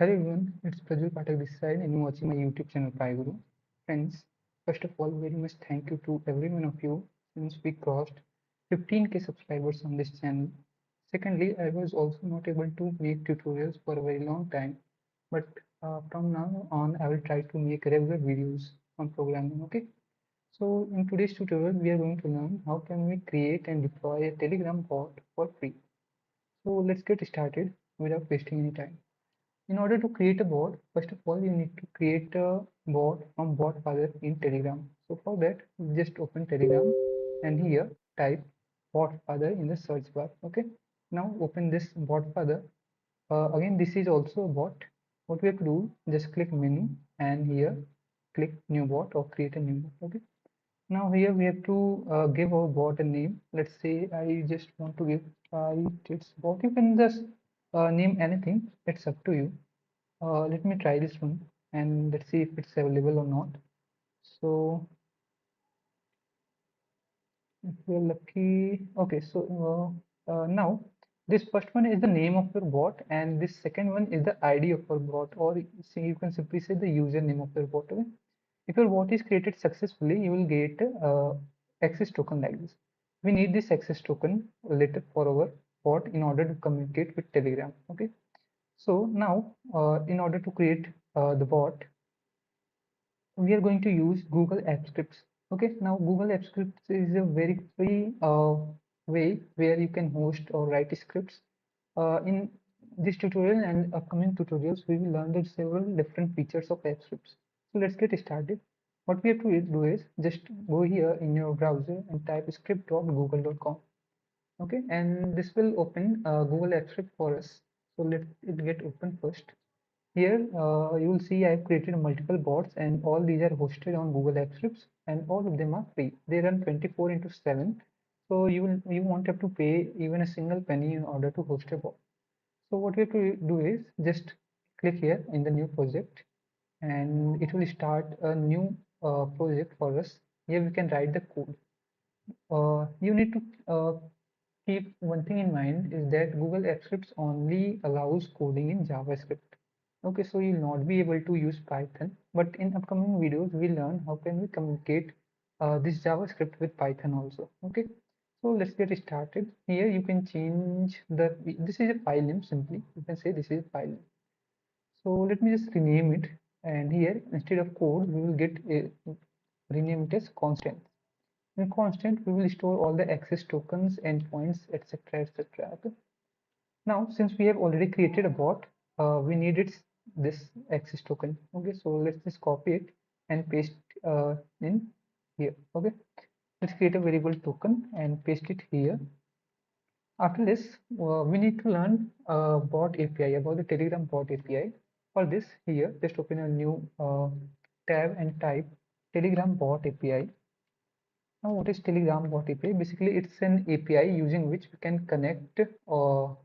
Hello everyone, it's Prajjwal Pathak this side and you're watching my YouTube channel pyGuru. Friends, first of all, very much thank you to every one of you since we crossed 15k subscribers on this channel. Secondly, I was also not able to make tutorials for a very long time, but from now on, I will try to make regular videos on programming. Okay, so in today's tutorial, we are going to learn how can we create and deploy a Telegram bot for free. So let's get started without wasting any time. In order to create a bot, first of all, you need to create a bot from bot father in Telegram. So for that, just open Telegram and here type bot father in the search bar. Okay. Now open this bot father. Again, this is also a bot. What we have to do, just click menu and here click new bot or create a new bot. Okay. Now here we have to give our bot a name. Let's say I just want to give its bot. You can just name anything. It's up to you. Let me try this one and let's see if it's available or not. So if we're lucky, okay. So now this first one is the name of your bot, and this second one is the ID of your bot, or see you can simply say the username of your bot. Okay? If your bot is created successfully, you will get access token like this. We need this access token later for our bot in order to communicate with Telegram. Okay. So now, in order to create the bot, we are going to use Google Apps Scripts. Okay, now Google Apps Scripts is a very free way where you can host or write scripts. In this tutorial and upcoming tutorials, we will learn the several different features of App Scripts. So let's get started. What we have to do is just go here in your browser and type script.google.com. Okay, and this will open Google Apps Script for us. So let it get open first. Here you will see I have created multiple bots and all these are hosted on Google Apps Scripts and all of them are free. They run 24 into 7. So you won't have to pay even a single penny in order to host a bot. So what we have to do is just click here in the new project and it will start a new project for us. Here we can write the code. You need to keep one thing in mind is that Google Apps Scripts only allows coding in JavaScript. Okay, so you'll not be able to use Python, but in upcoming videos we'll learn how can we communicate this JavaScript with Python also. Okay, so let's get started. Here you can change this is a file name simply. You can say this is a file name. So let me just rename it, and here instead of code we will get a rename it as constant. In constant, we will store all the access tokens, endpoints, etc. etc. Okay. Now, since we have already created a bot, we need this access token. Okay, so let's just copy it and paste in here. Okay, let's create a variable token and paste it here. After this, we need to learn bot API about the Telegram bot API. For this, here, just open a new tab and type Telegram bot API. Now, what is Telegram bot API? Basically, it's an API using which we can connect our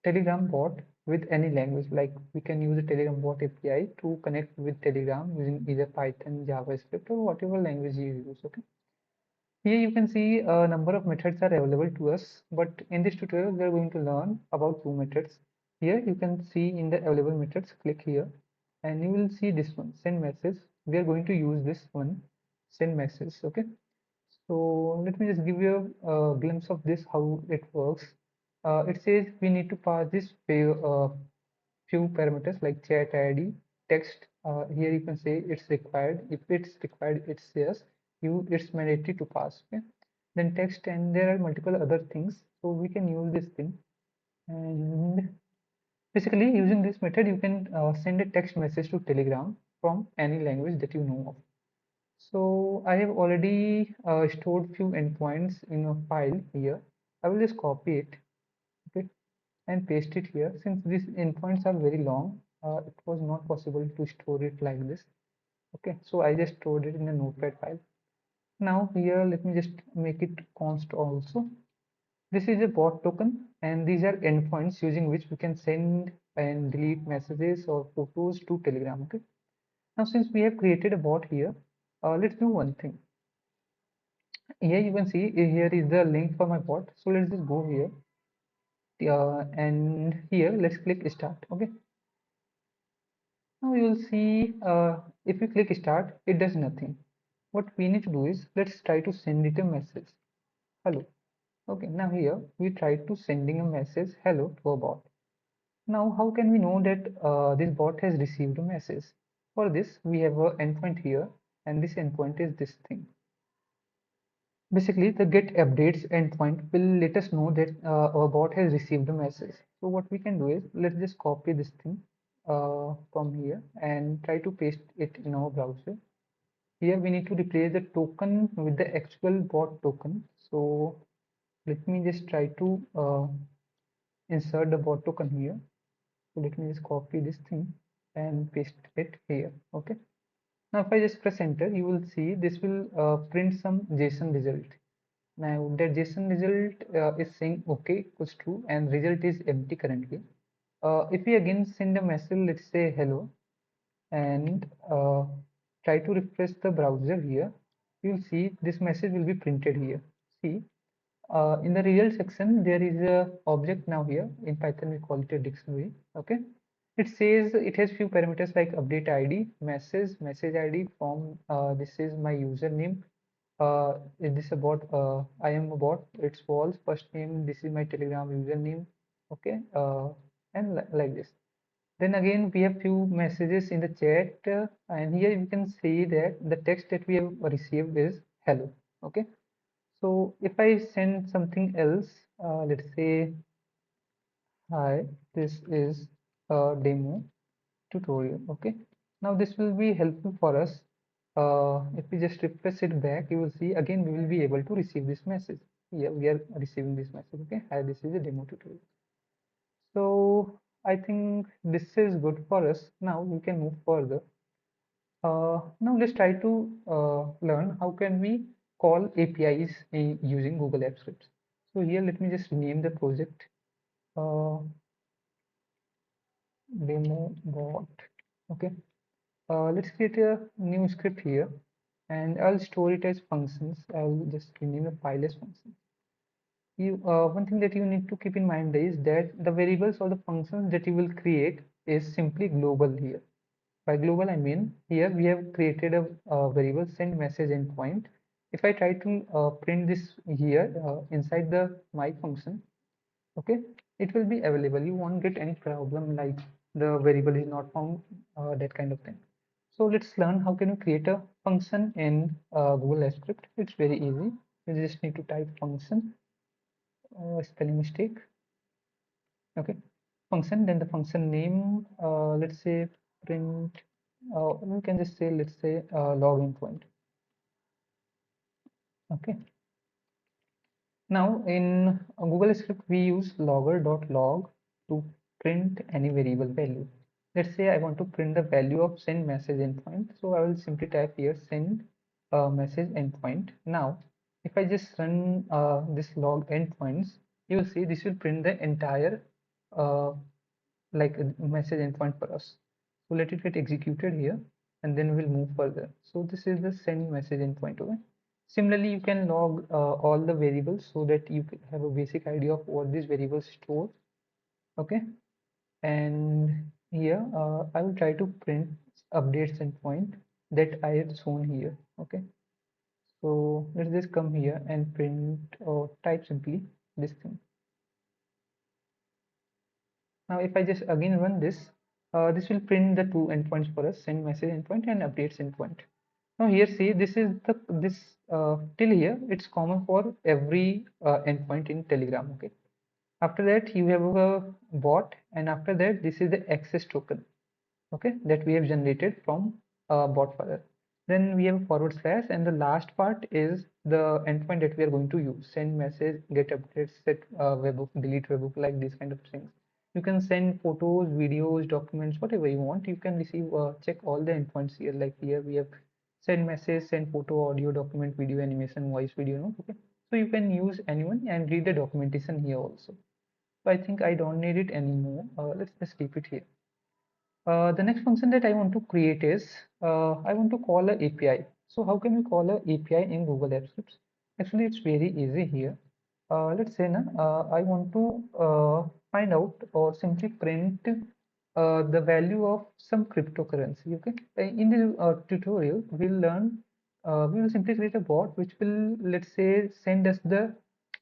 Telegram bot with any language. Like we can use a Telegram bot API to connect with Telegram using either Python, JavaScript, or whatever language you use. Okay. Here you can see a number of methods are available to us, but in this tutorial we are going to learn about two methods. Here you can see in the available methods, click here, and you will see this one, send message. We are going to use this one, send message. Okay. So let me just give you a glimpse of this, how it works. It says we need to pass this few parameters like chat ID, text. Here you can say it's required. If it's required, it says it's mandatory to pass. Okay? Then text, and there are multiple other things. So we can use this thing. And basically, using this method, you can send a text message to Telegram from any language that you know of. So I have already stored few endpoints in a file here. I will just copy it, okay, and paste it here. Since these endpoints are very long, it was not possible to store it like this. Okay, so I just stored it in a notepad file. Now here, let me just make it const also. This is a bot token, and these are endpoints using which we can send and delete messages or photos to Telegram. Okay. Now, since we have created a bot here, let's do one thing. Here you can see here is the link for my bot. So let's just go here and here let's click start. Okay, now you will see if we click start, it does nothing. What we need to do is let's try to send it a message. Hello. Okay, now here we try to sending a message hello to a bot. Now, how can we know that this bot has received a message? For this, we have an endpoint here, and this endpoint is this thing. Basically, the get updates endpoint will let us know that our bot has received a message. So what we can do is let's just copy this thing from here and try to paste it in our browser. Here we need to replace the token with the actual bot token. So let me just try to insert the bot token here. So let me just copy this thing and paste it here. Okay. Now if I just press enter, you will see this will print some JSON result. Now the JSON result is saying okay equals true and result is empty currently. If we again send a message, let's say hello, and try to refresh the browser here, you'll see this message will be printed here. See, in the result section, there is a object now here. In Python, we call it a dictionary. Okay. It says it has few parameters like update ID, message ID, form. This is my username. Is this a bot? I am a bot. It's false. First name. This is my Telegram username. Okay. And like this. Then again, we have few messages in the chat, and here you can see that the text that we have received is hello. Okay. So if I send something else, let's say, hi, this is a demo tutorial. Okay. Now this will be helpful for us. If we just refresh it back, you will see again we will be able to receive this message. Here we are receiving this message. Okay. Hi, this is a demo tutorial. So I think this is good for us. Now we can move further. Now let's try to learn how can we call APIs using Google Apps Scripts. So here let me just rename the project uh, demo bot. Okay. Let's create a new script here, and I'll store it as functions. I'll just rename the file as functions. One thing that you need to keep in mind is that the variables or the functions that you will create is simply global here. By global, I mean here we have created a variable send message endpoint. If I try to print this here inside the my function, okay, it will be available. You won't get any problem like the variable is not found, that kind of thing. So let's learn how can you create a function in Google Apps Script. It's very easy. You just need to type function, spelling mistake. Okay, function, then the function name, let's say print, we can just say, let's say login point. Okay, now in Google script we use logger.log to print any variable value. Let's say I want to print the value of send message endpoint, so I will simply type here send message endpoint. Now if I just run this log endpoints, you will see this will print the entire uh, like a message endpoint for us. So let it get executed here, and then we'll move further. So this is the send message endpoint. Okay. Similarly, you can log all the variables so that you have a basic idea of what these variables store. Okay. And here I will try to print updates endpoint that I have shown here. Okay. So let's just come here and print or type simply this thing. Now, if I just again run this, this will print the two endpoints for us, send message endpoint and updates endpoint. Now here see, this is this till here, it's common for every endpoint in Telegram. Okay. After that, you have a bot, and after that, this is the access token. Okay, that we have generated from bot file. Then we have forward slash, and the last part is the endpoint that we are going to use, send message, get updates, set webhook, delete webhook, like these kind of things. You can send photos, videos, documents, whatever you want. You can receive check all the endpoints here. Like here we have send message, send photo, audio, document, video, animation, voice, video. No? Okay, so you can use anyone and read the documentation here also. So I think I don't need it anymore. Let's just keep it here. The next function that I want to create is I want to call a API. So how can we call a API in Google Apps Scripts? Actually, it's very easy here. let's say I want to find out or simply print the value of some cryptocurrency. Okay, in the tutorial we'll learn, we will simply create a bot which will, let's say, send us the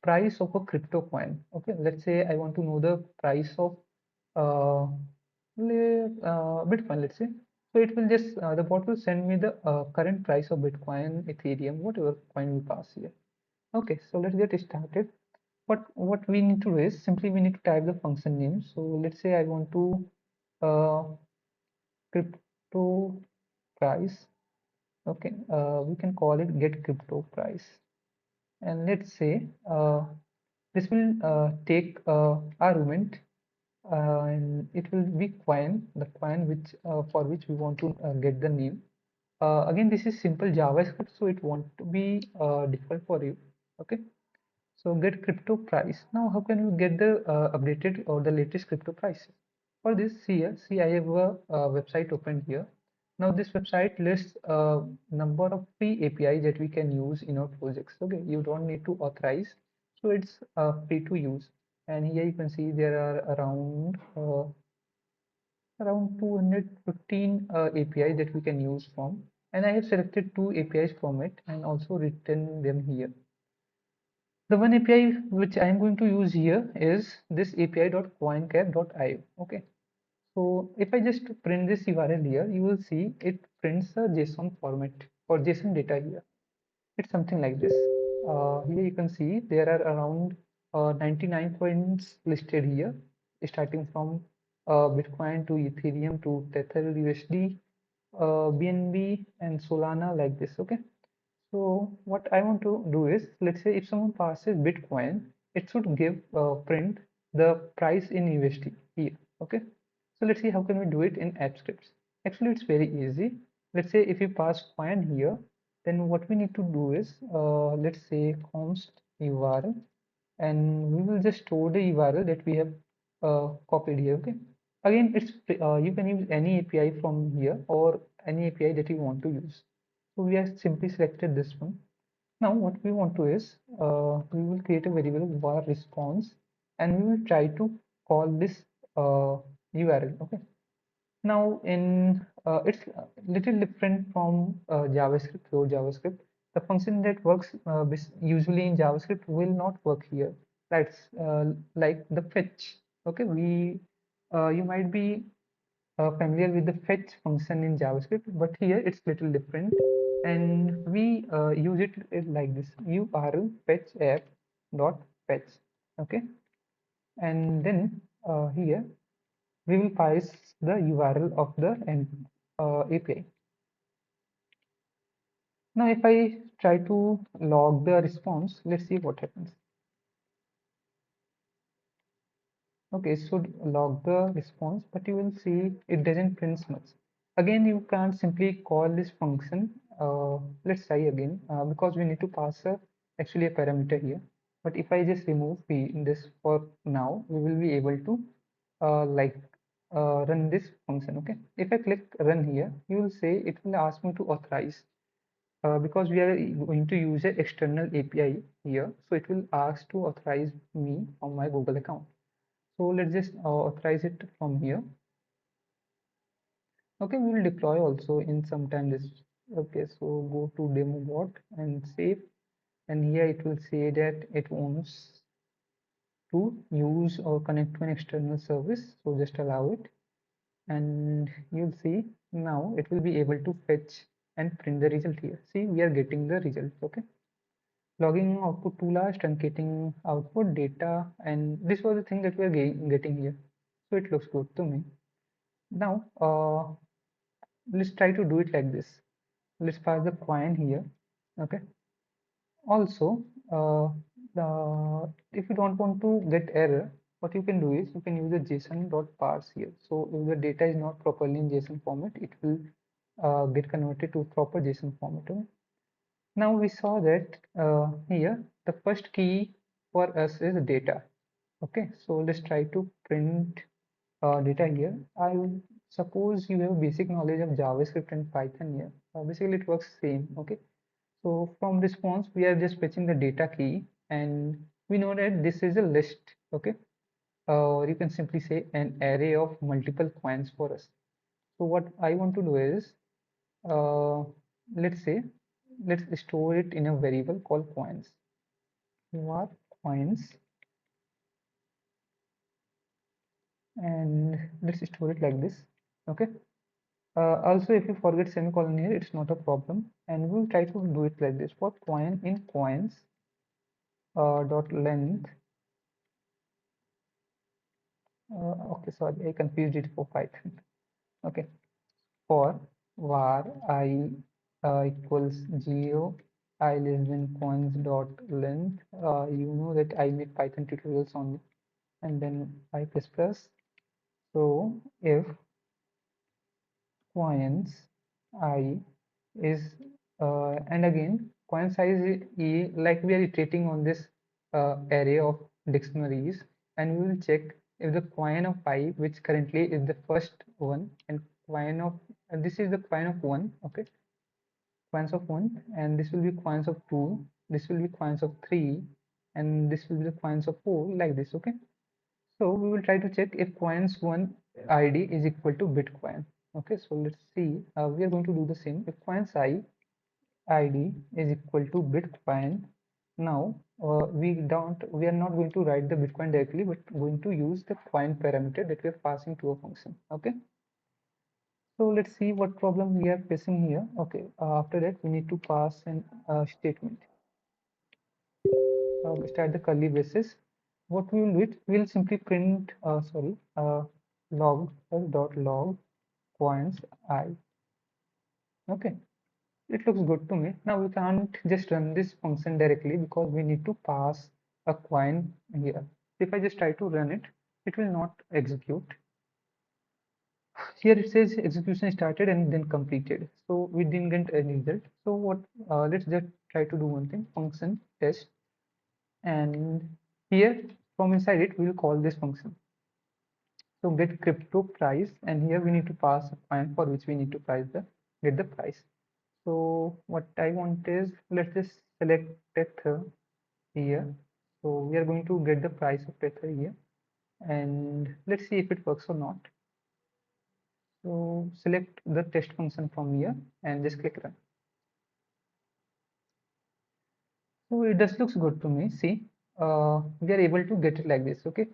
price of a crypto coin. Okay, let's say I want to know the price of uh, Bitcoin, let's say. So it will just the bot will send me the current price of Bitcoin, Ethereum, whatever coin we pass here. Okay, so let's get started. What we need to do is simply we need to type the function name. So let's say I want to uh, crypto price. Okay, we can call it get crypto price, and let's say this will take argument, and it will be coin, the coin which for which we want to get the name. Again, this is simple JavaScript, so it won't be difficult for you. Okay. So get crypto price. Now, how can we get the updated or the latest crypto price? For this, see, I have a website open here. Now, this website lists a number of free APIs that we can use in our projects. Okay, you don't need to authorize, so it's free to use. And here you can see there are around 215 APIs that we can use from. And I have selected two APIs from it and also written them here. The one API which I am going to use here is this api.coincap.io. Okay, so if I just print this URL here, you will see it prints a JSON format or JSON data here. It's something like this. Here you can see there are around 99 coins listed here, starting from Bitcoin to Ethereum to Tether USD, BNB and Solana, like this. Okay. So what I want to do is, let's say if someone passes Bitcoin, it should give print the price in USD here. Okay. So let's see how can we do it in app scripts. Actually, it's very easy. Let's say if you pass coin here, then what we need to do is, let's say const URL, and we will just store the URL that we have copied here. Okay. Again, you can use any API from here or any API that you want to use. So we have simply selected this one. Now what we want to is, we will create a variable var response, and we will try to call this URL. Okay. Now in it's a little different from JavaScript, pure JavaScript. The function that works usually in JavaScript will not work here. That's like the fetch. Okay, you might be familiar with the fetch function in JavaScript, but here it's little different, and we use it like this: URL fetch app dot fetch. Okay, and then here we will pass the URL of the API. Now, if I try to log the response, let's see what happens. Okay, so log the response, but you will see it doesn't print much. Again, you can't simply call this function. Let's try again because we need to pass actually a parameter here. But if I just remove this for now, we will be able to like run this function. Okay, if I click run here, you will say it will ask me to authorize because we are going to use an external API here, so it will ask to authorize me on my Google account. So let's just authorize it from here. Okay, we will deploy also in some time this. Okay, so go to demo bot and save, and here it will say that it wants to use or connect to an external service. So just allow it, and you'll see now it will be able to fetch and print the result here. See, we are getting the result. Okay, logging output to last, truncating output data, and this was the thing that we are getting here. So it looks good to me. Now, let's try to do it like this. Let's pass the coin here. Okay. Also, if you don't want to get error, what you can do is you can use a JSON.parse here. So if the data is not properly in JSON format, it will get converted to proper JSON format. Okay? Now we saw that here the first key for us is data. Okay, so let's try to print data here. I would suppose you have basic knowledge of JavaScript and Python here. Basically, it works same. Okay, so from response, we are just fetching the data key, and we know that this is a list, okay, or you can simply say an array of multiple coins for us. So what I want to do is, uh, let's say, let's store it in a variable called coins. Var coins, and let's store it like this, okay. Also, if you forget semicolon here, it's not a problem, and we'll try to do it like this for coin in coins dot length. Okay, sorry, I confused it for Python. Okay, for var I equals 0, I less than coins dot length. You know that I make Python tutorials only, and then I plus plus. So if coins I is and again coin size e, like we are iterating on this array of dictionaries, and we will check if the coin of I, which currently is the first one, and coin of this is the coin of 1, okay, coins of 1, and this will be coins of 2, this will be coins of 3, and this will be the coins of 4, like this, okay. So we will try to check if coins 1 ID is equal to Bitcoin. Okay, so let's see. We are going to do the same. If coins I ID is equal to Bitcoin, now we are not going to write the Bitcoin directly, but going to use the coin parameter that we are passing to a function. Okay. So let's see what problem we are facing here. Okay. After that, we need to pass an statement. Start the curly braces. What we will do it, we will simply print log dot log coins I. Okay, it looks good to me. Now we can't just run this function directly because we need to pass a coin here. If I just try to run it, it will not execute. Here it says execution started and then completed, so we didn't get any result. So what, let's just try to do one thing, function test, and here from inside it we will call this function. So get crypto price, and here we need to pass a coin for which we need to get the price. So what I want is, let's just select tether here. So we are going to get the price of tether here, and let's see if it works or not. So select the test function from here and just click run. So it just looks good to me. See, we are able to get it like this. Okay,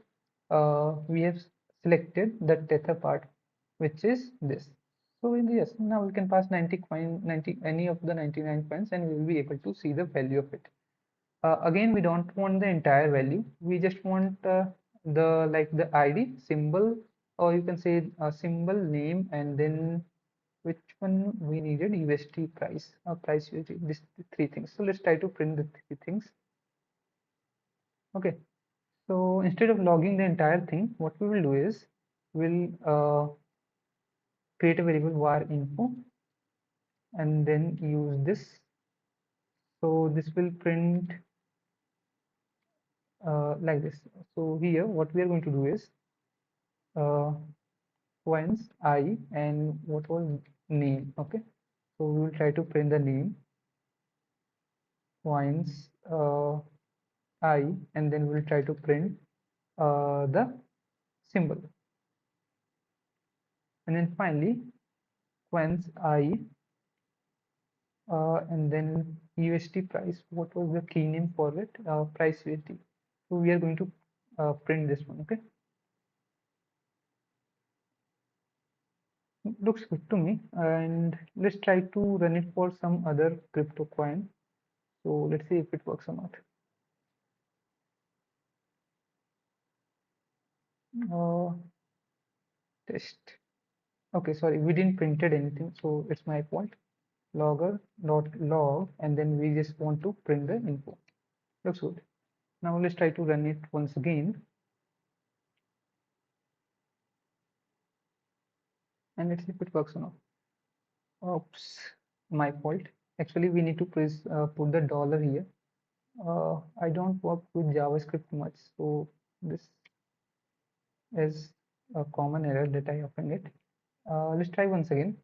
we have selected the tether part, which is this. So in yes, now we can pass 90 coin, 90 any of the 99 coins, and we will be able to see the value of it. Again, we don't want the entire value. We just want the like the ID symbol, or you can say a symbol name, and then which one we needed, USD price, price USD, this three things. So let's try to print the three things. Okay, so instead of logging the entire thing, what we will do is we'll create a variable var info and then use this. So this will print like this. So here what we are going to do is uh, coins I and what was name. Okay, so we will try to print the name coins I, and then we'll try to print the symbol, and then finally coins I and then USD price. What was the key name for it? Price USD. So we are going to print this one. Okay, looks good to me. And let's try to run it for some other crypto coin. So let's see if it works or not. Uh, test. Okay, sorry, we didn't printed anything, so it's my fault. Logger dot log, and then we just want to print the info. Looks good. Now let's try to run it once again, and let's see if it works or not. Oops, my fault. Actually, we need to put the dollar here. I don't work with JavaScript much, so this is a common error that I often get. Let's try once again.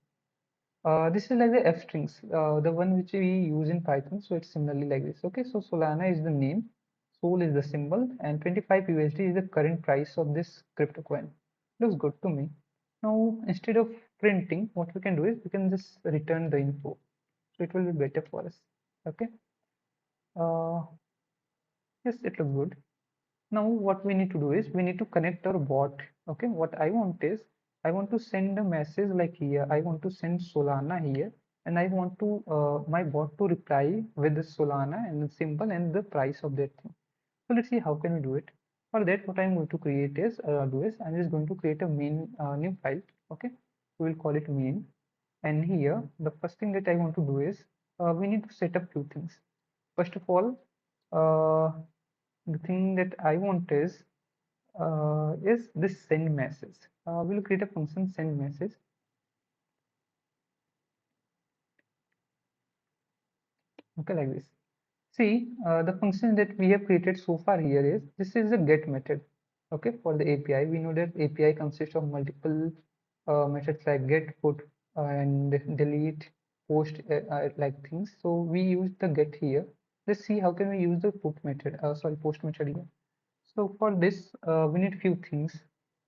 This is like the F strings, the one which we use in Python. So it's similarly like this. Okay, so Solana is the name. Sol is the symbol, and 25 USD is the current price of this crypto coin. Looks good to me. Now, instead of printing, what we can do is we can just return the info. So it will be better for us. Okay. Uh, yes, it looks good. Now, what we need to do is we need to connect our bot. Okay. What I want is I want to send a message like here. I want to send Solana here, and I want to my bot to reply with the Solana and the symbol and the price of that thing. So let's see how can we do it. For that, what I'm going to create is I'm just going to create a main new file. Okay, we will call it main. And here, the first thing that I want to do is we need to set up few things. First of all, uh, the thing that I want is this send message. We'll create a function send message. Okay, like this. See, the function that we have created so far here is this is a get method. Okay, for the API, we know that API consists of multiple methods like get, put, and delete, post, like things. So we use the get here. Let's see how can we use the put method. Sorry, post method here. So for this, we need few things.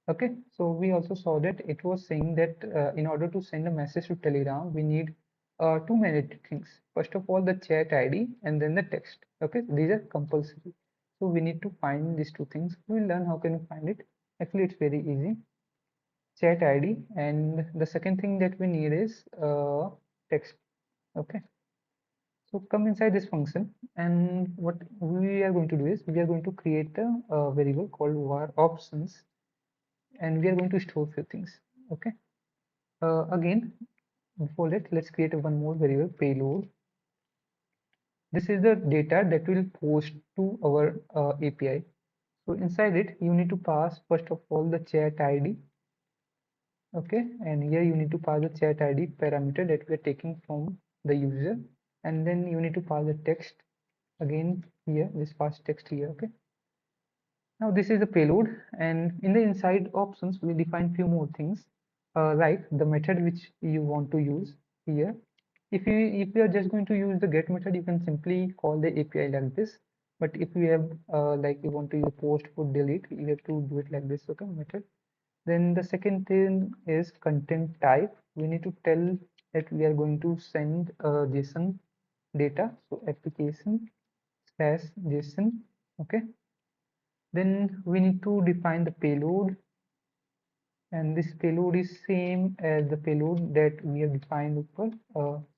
Okay, so we also saw that it was saying that in order to send a message to Telegram, we need two mandatory things. First of all, the chat ID and then the text. Okay, these are compulsory. So we need to find these two things. We'll learn how can you find it. Actually, it's very easy. Chat ID, and the second thing that we need is text. Okay. So come inside this function, and what we are going to do is we are going to create a variable called var options, and we are going to store few things. Okay. Again, before that, let's create one more variable payload. This is the data that will post to our API. So inside it, you need to pass first of all the chat ID. Okay, and here you need to pass the chat ID parameter that we are taking from the user, and then you need to pass the text again here, this pass text here. Okay, now this is the payload, and in the inside options we define few more things, like the method which you want to use here. If you are just going to use the get method, you can simply call the API like this. But if you have like you want to use post, put, delete, you have to do it like this. Okay, method. Then the second thing is content type. We need to tell that we are going to send JSON data, so application slash JSON. Okay, then we need to define the payload, and this payload is same as the payload that we have defined above.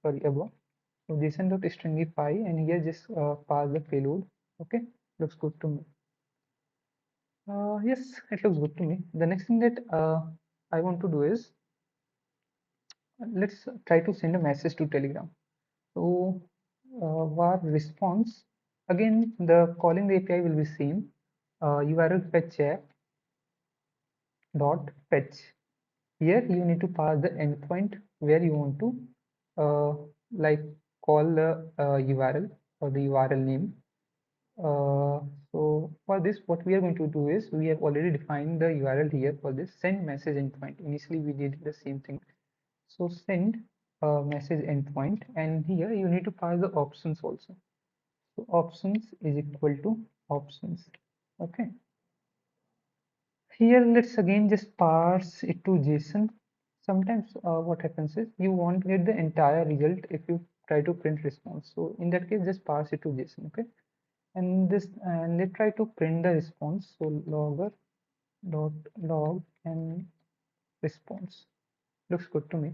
So json.stringify, and here just pass the payload. Okay, looks good to me. Yes, it looks good to me. The next thing that I want to do is let's try to send a message to Telegram. So var response, again the calling the API will be same. URL fetch app dot fetch. Here you need to pass the endpoint where you want to uh, like call the URL or the URL name. Uh, so for this, what we are going to do is we have already defined the URL here for this send message endpoint. Initially, we did the same thing. So send message endpoint, and here you need to pass the options also. So options is equal to options. Okay. Here, let's again just parse it to JSON. Sometimes what happens is you won't get the entire result if you try to print response. So in that case, just parse it to JSON. Okay. And this, and let's try to print the response. So logger dot log and response looks good to me.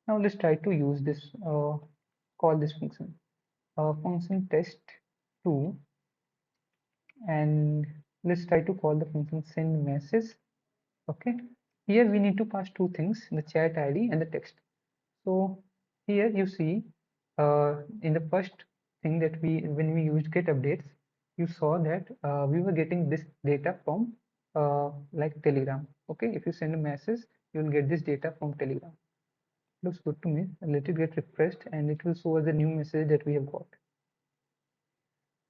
Now let's try to use this call this function function test2, and let's try to call the function send message. Okay, here we need to pass two things, the chat ID and the text. So here you see in the first thing that when we used get updates, you saw that we were getting this data from like Telegram. Okay, if you send a message, you will get this data from Telegram. Looks good to me. Let it get refreshed, and it will show us the new message that we have got.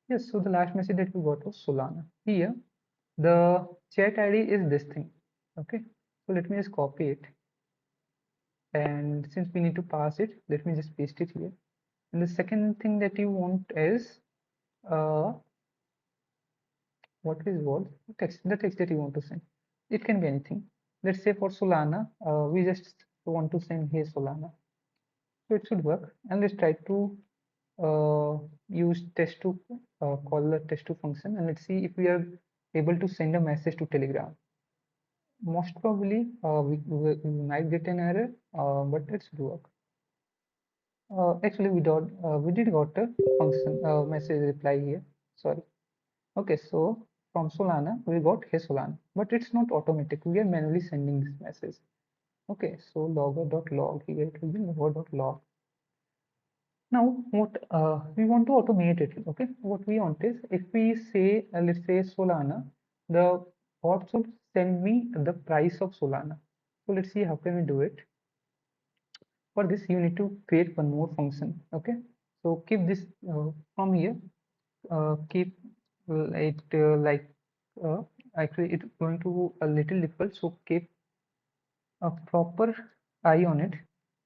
Yes, so the last message that we got was Solana. Here, the chat ID is this thing. Okay, so let me just copy it, and since we need to pass it, let me just paste it here. And the second thing that you want is uh, what is what text, the text that you want to send. It can be anything. Let's say for Solana, we just want to send hey Solana, so it should work. And let's try to uh, use test2, call the test2 function, and let's see if we are able to send a message to Telegram. Most probably we might get an error, but it should work. Actually we did got a function message reply here, sorry. Okay, so from Solana, we got hey Solana, but it's not automatic. We are manually sending this message. Okay, so logger.log here, it will be logger.log. Now, what we want to automate it. Okay, what we want is if we say, let's say Solana, the bot should send me the price of Solana. So let's see how can we do it. For this, you need to create one more function. Okay, so keep this from here. Keep it like uh, actually it's going to a little difficult, so keep a proper eye on it,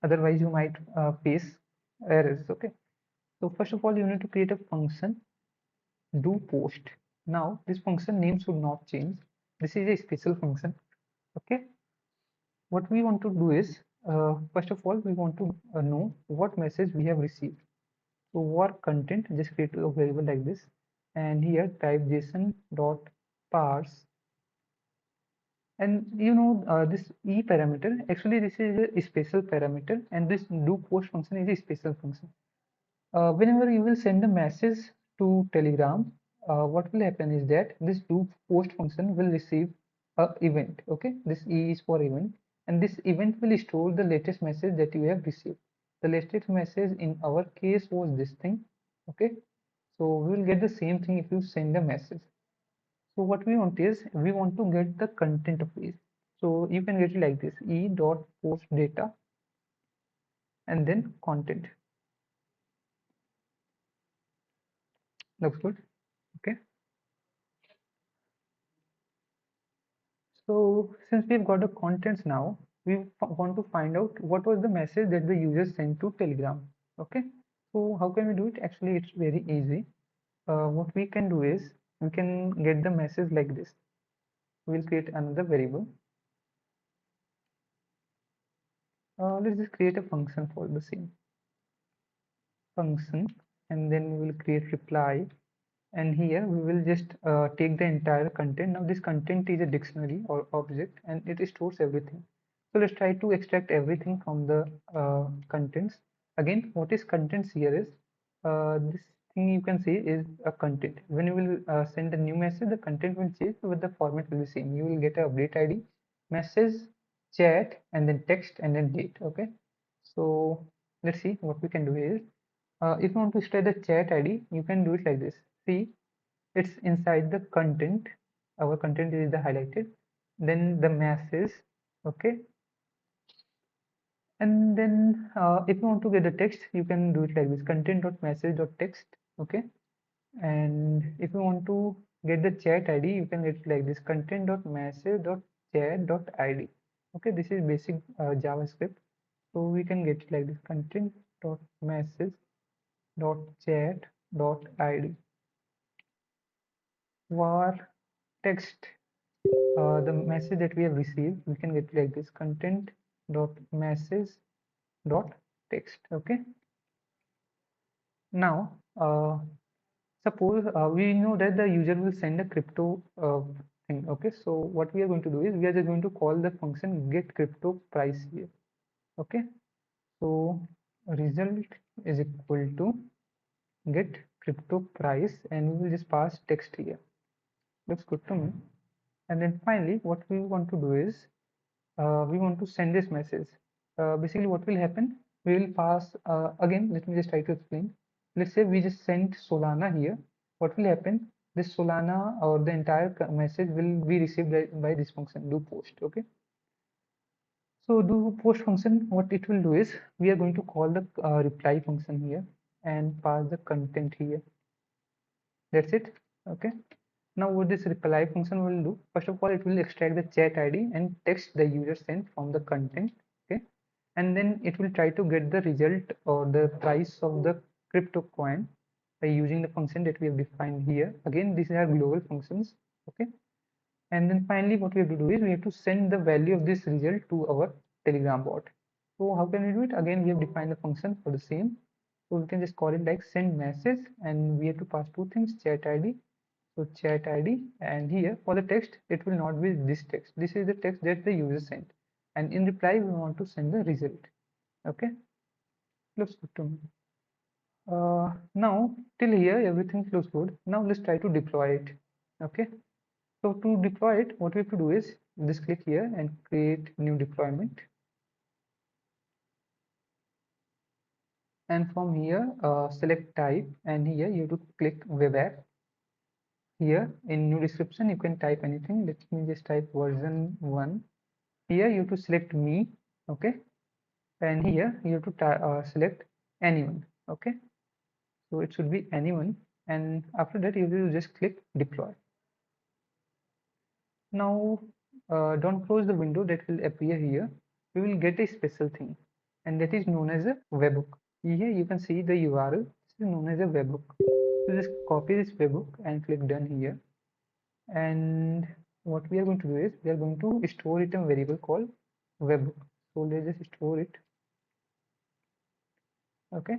otherwise you might face errors. Okay, so first of all you need to create a function do post. Now this function name should not change, this is a special function. Okay, what we want to do is first of all we want to know what message we have received. So war content, just create a variable like this, and here type json dot parse. And you know this e parameter, actually this is a special parameter, and this do post function is a special function. Whenever you will send a message to Telegram, what will happen is that this do post function will receive a event. Okay, this e is for event, and this event will store the latest message that you have received. The latest message in our case was this thing. Okay, so we will get the same thing if you send a message. So what we want is we want to get the content of this. So you can get it like this: e dot post data and then content. Looks good. Okay. So since we've got the contents now, we want to find out what was the message that the user sent to Telegram. Okay. So how can we do it? Actually, it's very easy. What we can do is we can get the message like this. We'll create another variable. Let's just create a function for the same function, and then we will create reply. And here we will just take the entire content. Now this content is a dictionary or object, and it stores everything. So let's try to extract everything from the contents. Again, what is contents here is this thing you can see is a content. When you will send a new message, the content will change, but the format will be same. You will get a update ID, message, chat, and then text, and then date. Okay, so let's see what we can do is if you want to store the chat ID, you can do it like this. See, it's inside the content. Our content is the highlighted, then the message. Okay, and then if you want to get the text, you can do it like this: content.message.text. Okay, and if you want to get the chat ID, you can get it like this: content.message.chat.id. Okay, this is basic JavaScript, so we can get it like this: content.message.chat.id. var text, the message that we have received, we can get like this: content dot message dot text. Okay, now suppose we know that the user will send a crypto thing. Okay, so what we are going to do is we are just going to call the function get crypto price here. Okay, so result is equal to get crypto price, and we will just pass text here. Looks good to me. And then finally what we want to do is we want to send this message. Basically what will happen, we will pass again, let me just try to explain. Let's say we just sent Solana here. What will happen, this Solana or the entire message will be received by this function do post. Okay, so do post function, what it will do is we are going to call the reply function here and pass the content here. That's it. Okay, now what this reply function will do, first of all it will extract the chat ID and text the user sent from the content. Okay, and then it will try to get the result or the price of the crypto coin by using the function that we have defined here. Again, these are global functions. Okay, and then finally what we have to do is we have to send the value of this result to our Telegram bot. So how can we do it? Again, we have defined the function for the same. So we can just call it like send message, and we have to pass two things, chat ID. So chat ID, and here for the text, it will not be this text. This is the text that the user sent. And in reply, we want to send the result. Okay, looks good to me. Now till here, everything looks good. Now let's try to deploy it. Okay, so to deploy it, what we have to do is just click here and create new deployment. And from here, select type, and here you have to click web app. Here in new description, you can type anything. Let me just type version 1. Here you have to select me, okay, and here you have to select anyone, okay. So it should be anyone, and after that you will just click deploy. Now don't close the window that will appear here. We will get a special thing, and that is known as a webhook. Here you can see the URL. This is known as a webhook. So just copy this webhook and click done here. And what we are going to do is we are going to store it in a variable called webhook. So let's just store it. Okay.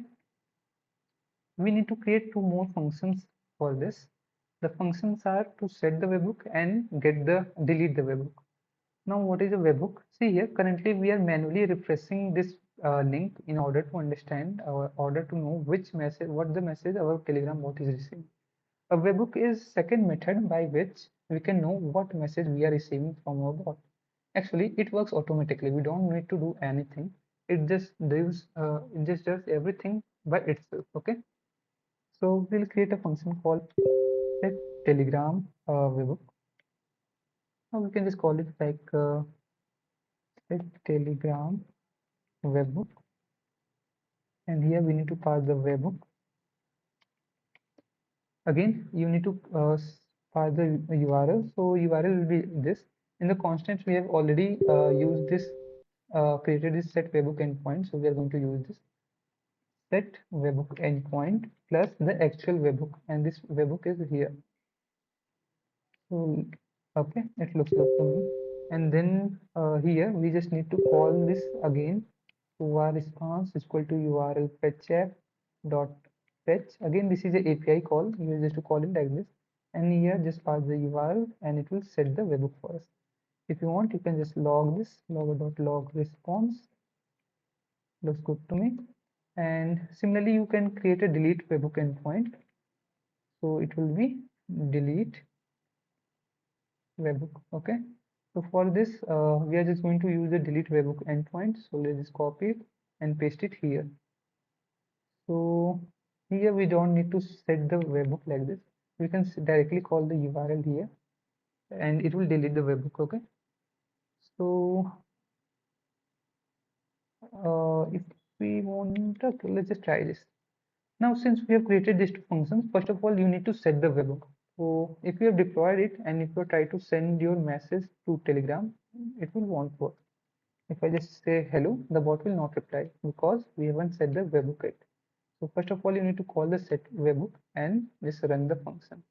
We need to create two more functions for this. The functions are to set the webhook and delete the webhook. Now, what is a webhook? See here, currently we are manually refreshing this link in order to understand or order to know what the message our Telegram bot is receiving. A webhook is second method by which we can know what message we are receiving from our bot. Actually, it works automatically. We don't need to do anything. It just does everything by itself. Okay. So we'll create a function called set Telegram webhook. Now we can just call it like set Telegram webhook, and here we need to pass the webhook. Again, you need to pass the URL. So URL will be this. In the constants, we have already used this, created this set webhook endpoint. So we are going to use this set webhook endpoint plus the actual webhook, and this webhook is here. So okay, it looks good to me. And then here we just need to call this again. So our response is equal to URL fetch app dot fetch. Again, this is a API call. You just to call it like this. And here just pass the URL and it will set the webhook for us. If you want, you can just log this log response. Looks good to me. And similarly, you can create a delete webhook endpoint. So it will be delete webhook. Okay. So for this, we are just going to use the delete webhook endpoint. So let's just copy it and paste it here. So here we don't need to set the webhook like this. We can directly call the URL here and it will delete the webhook. Okay. So if we want, okay, let's just try this. Now, since we have created these two functions, first of all, you need to set the webhook. So if you have deployed it and if you try to send your message to Telegram, it will won't work. If I just say hello, the bot will not reply because we haven't set the webhook yet. So first of all, you need to call the set webhook and just run the function.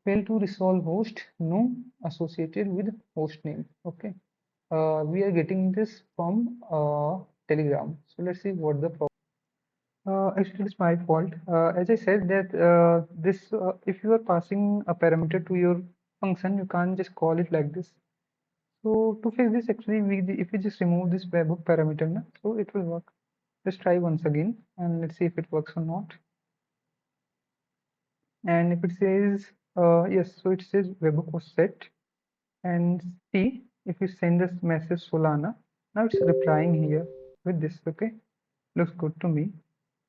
Fail to resolve host, no associated with host name. Okay. We are getting this from Telegram. So let's see what the problem. Actually, it's my fault. As I said that if you are passing a parameter to your function, you can't just call it like this. So to fix this, actually, if we just remove this webhook parameter, na, so it will work. Let's try once again and let's see if it works or not. And if it says yes, so it says webhook was set. And see if you send this message Solana, now it's replying here with this. Okay, looks good to me.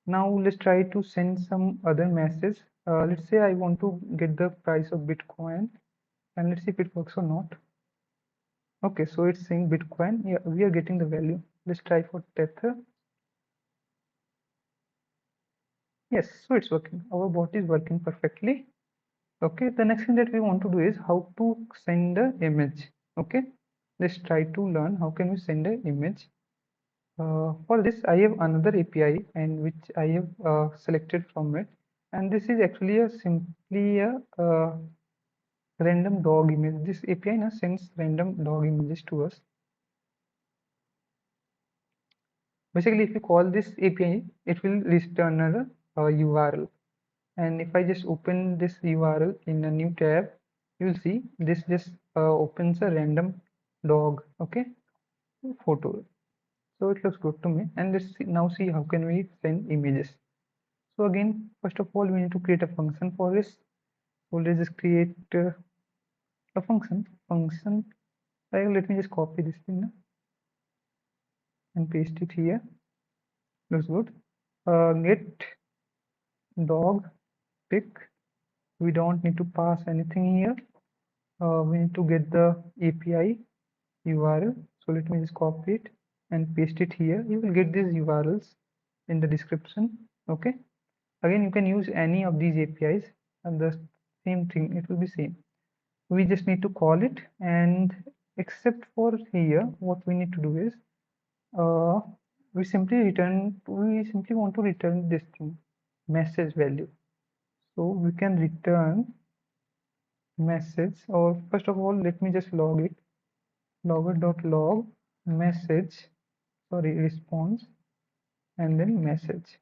Now let's try to send some other message. Let's say I want to get the price of Bitcoin, and let's see if it works or not. Okay, so it's saying Bitcoin. Yeah, we are getting the value. Let's try for Tether. Yes, so it's working. Our bot is working perfectly. Okay, the next thing that we want to do is how to send the image. Okay, let's try to learn how can we send an image. For this, I have another API and which I have selected from it. and this is actually a simply a random dog image. This API now sends random dog images to us. Basically, if you call this API, it will return a URL. And if I just open this URL in a new tab, you'll see this just opens a random dog, okay, photo. So it looks good to me. And let's now see how can we send images. So again, first of all, we need to create a function for this. So let's just create a function. Let me just copy this thing now and paste it here. Looks good. Get dog pic. We don't need to pass anything here. We need to get the API URL. So let me just copy it and paste it here. You will get these URLs in the description. Okay. Again, you can use any of these APIs and the same thing, it will be same. We just need to call it, and except for here, what we need to do is uh, we simply want to return this thing, message value. So we can return message, or first of all, let me just log it, logger.log message, sorry, response, and then message.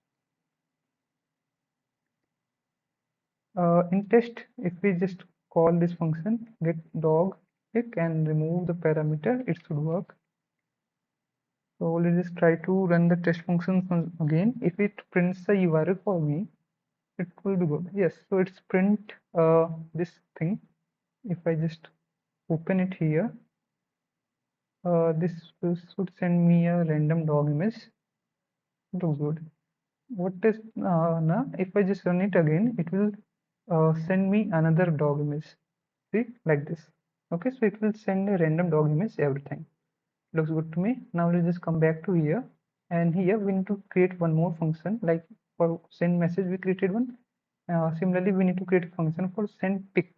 In test, if we just call this function get dog pic and remove the parameter, it should work. So let's just try to run the test function again. If it prints the URL for me, it will be good. Yes, so it's print this thing. If I just open it here, this should send me a random dog image. It looks good. What is now? If I just run it again, it will send me another dog image. See, like this. Okay, so it will send a random dog image every time. Looks good to me. Now let's just come back to here, and here we need to create one more function. Like for send message, we created one. Similarly, we need to create a function for send pic.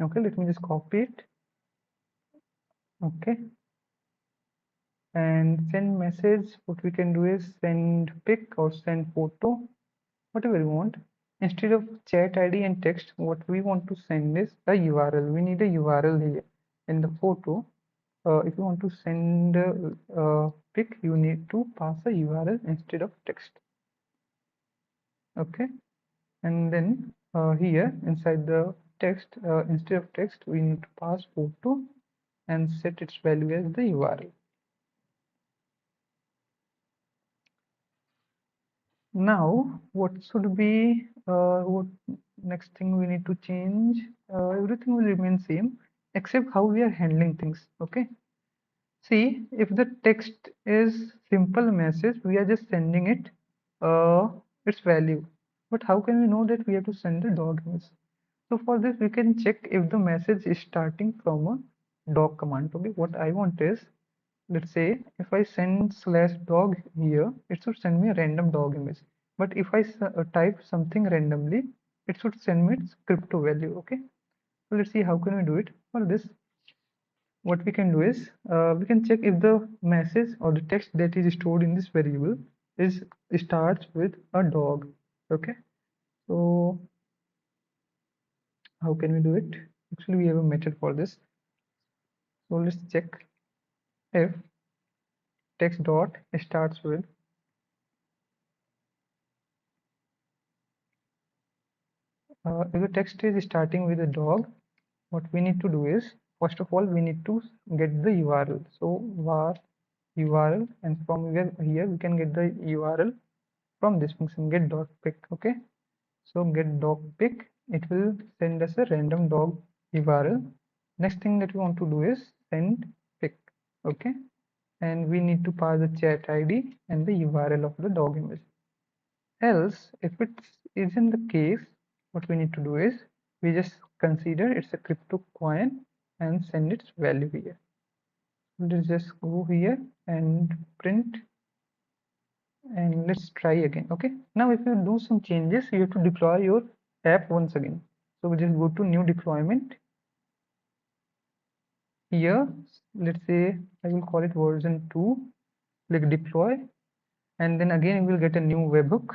Okay, let me just copy it. Okay, and send message, what we can do is send pic or send photo, whatever you want. Instead of chat ID and text, what we want to send is a URL. We need a URL here in the photo. If you want to send a pic, you need to pass a URL instead of text. Okay, and then here inside the text, instead of text, we need to pass photo and set its value as the URL. Now, what should be what next thing we need to change? Everything will remain same except how we are handling things. Okay. See, if the text is simple message, we are just sending it its value. But how can we know that we have to send the dog image? So for this, we can check if the message is starting from a dog command. Okay, what I want is, let's say if I send /dog here, it should send me a random dog image. But if I type something randomly, it should send me its crypto value. Okay, so let's see how can we do it. For this, what we can do is we can check if the message or the text that is stored in this variable is starts with a dog. Okay, so how can we do it? Actually, we have a method for this. So let's check if text dot starts with if the text is starting with a dog, what we need to do is, first of all, we need to get the URL. So var URL, and from here we can get the URL from this function get dot pic. Okay, so get dog pic, it will send us a random dog URL. Next thing that we want to do is send pic. Okay, and we need to pass the chat ID and the URL of the dog image. Else, if it isn't the case, what we need to do is we just consider it's a crypto coin and send its value here. Let's just go here and print, and let's try again. Okay, now if you do some changes, you have to deploy your app once again. So we just go to new deployment. Here, let's say I will call it version 2, click deploy, and then again we will get a new webhook.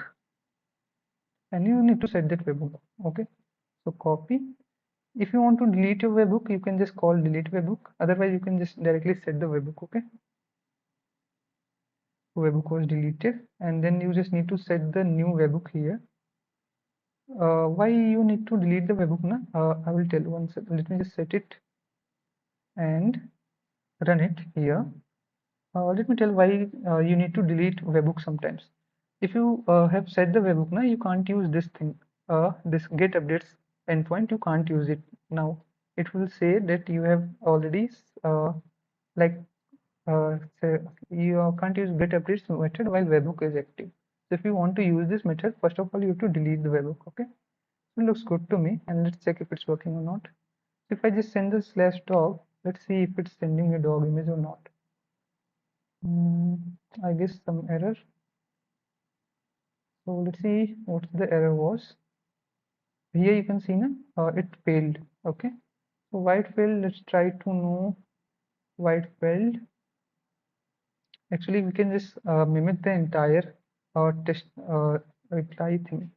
and you need to set that webhook. Okay, so copy. If you want to delete your webhook, you can just call delete webhook. Otherwise, you can just directly set the webhook. Okay, webhook was deleted, and then you just need to set the new webhook here. Why you need to delete the webhook? Na? I will tell one second. Let me just set it and run it here. Let me tell why you need to delete webhook sometimes. If you have set the webhook, now you can't use this thing. This get updates endpoint, you can't use it now. It will say that you have already like say you can't use get updates method while webhook is active. So if you want to use this method, first of all you have to delete the webhook. Okay, it looks good to me, and let's check if it's working or not. If I just send the slash dog, let's see if it's sending a dog image or not. I guess some error. So let's see what the error was. Here you can see now it failed. Okay, so why it failed? Let's try to know why it failed. Actually, we can just mimic the entire test reply thing.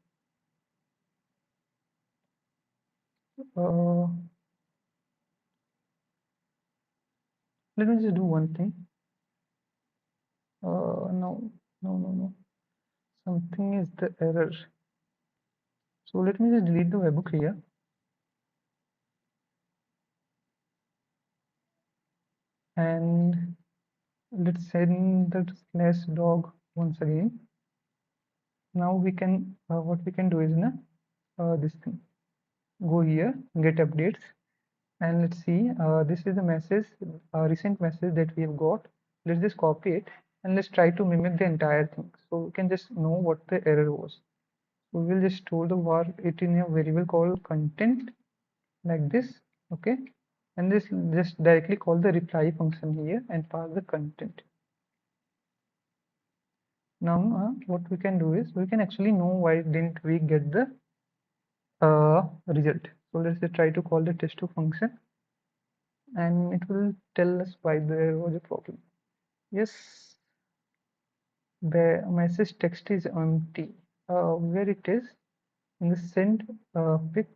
Uh, Let me just do one thing. No, no, no, no. Something is the error. So let me just delete the webhook here. And let's send the slash dog once again. Now we can, what we can do is this thing. Go here, get updates, and let's see. This is the message, recent message that we have got. Let's just copy it and let's try to mimic the entire thing. So we can just know what the error was. We will just store the var it in a variable called content like this. Okay, and this just directly call the reply function here and pass the content. Now what we can do is we can actually know why didn't we get the result. So let's just try to call the test2 function, and it will tell us why there was a problem. Yes, the message text is empty. Where it is in the send pick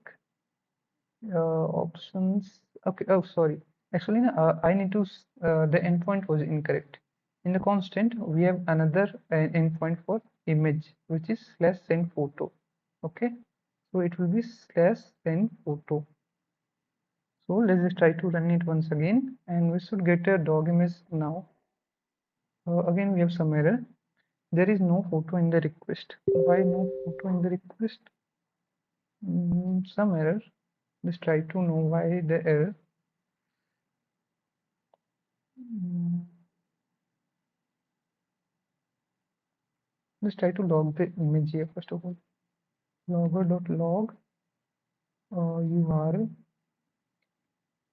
options. Okay, oh sorry, actually I need to the endpoint was incorrect. In the constant we have another endpoint for image, which is slash send photo. Okay, so it will be slash send photo. So let's just try to run it once again, and we should get a dog image now. Again we have some error. There is no photo in the request. Why no photo in the request? Some error. Let's try to know why the error. Let's try to log the image here first of all. Logger.log URL.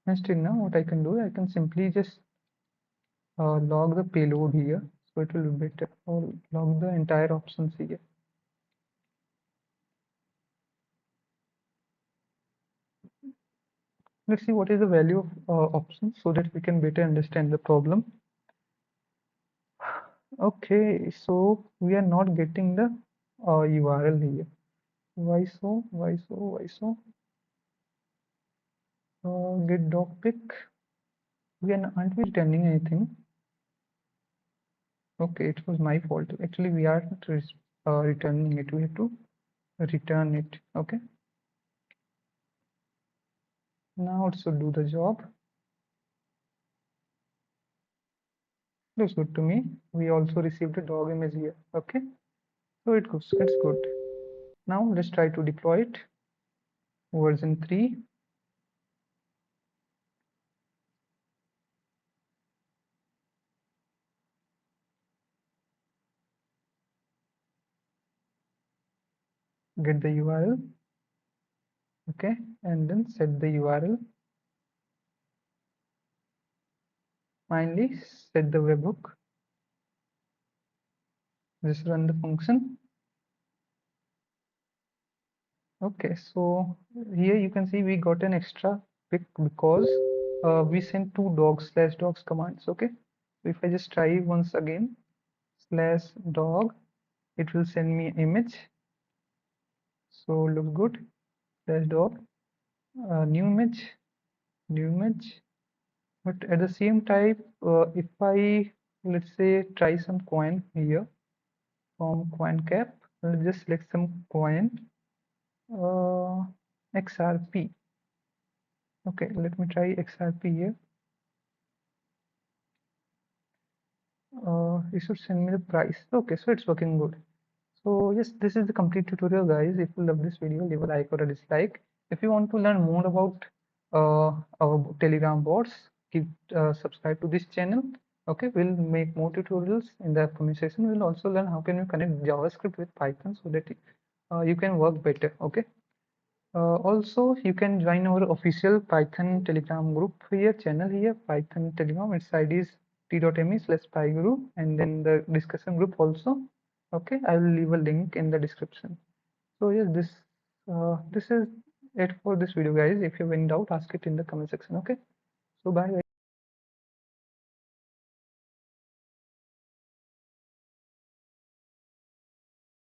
And still now what I can do, I can simply just log the payload here. So it will be better, or log the entire options here. Let's see what is the value of options so that we can better understand the problem. Okay, so we are not getting the URL here. Why so? Why so? Why so? Get dog pick. Aren't we returning anything? Okay, it was my fault. Actually, we are not returning it. We have to return it. Okay. Now it should do the job. Looks good to me. We also received a dog image here. Okay. So it goes. It's good. Now let's try to deploy it. Version 3. Get the URL. Okay, and then set the URL. Finally, set the webhook. Just run the function. Okay, so here you can see we got an extra pick because we sent two dogs slash dogs commands. Okay, so if I just try once again slash dog, it will send me image. So looks good. Dash dog, new image, new image. But at the same time, if I, let's say, try some coin here from coin cap, let's just select some coin, uh, XRP. Okay, let me try XRP here. You should send me the price. Okay, so it's working good. So yes, this is the complete tutorial, guys. If you love this video, leave a like or a dislike. If you want to learn more about our Telegram bots, keep subscribe to this channel. Okay, we'll make more tutorials in the upcoming session. We'll also learn how can you connect JavaScript with Python so that you can work better. Okay. Also, you can join our official Python Telegram group here, channel here, Python Telegram. Its ID is t.me/pyguru, and then the discussion group also. Okay, I will leave a link in the description. So yes, this is it for this video, guys. If you have any doubt, ask it in the comment section. Okay, so bye.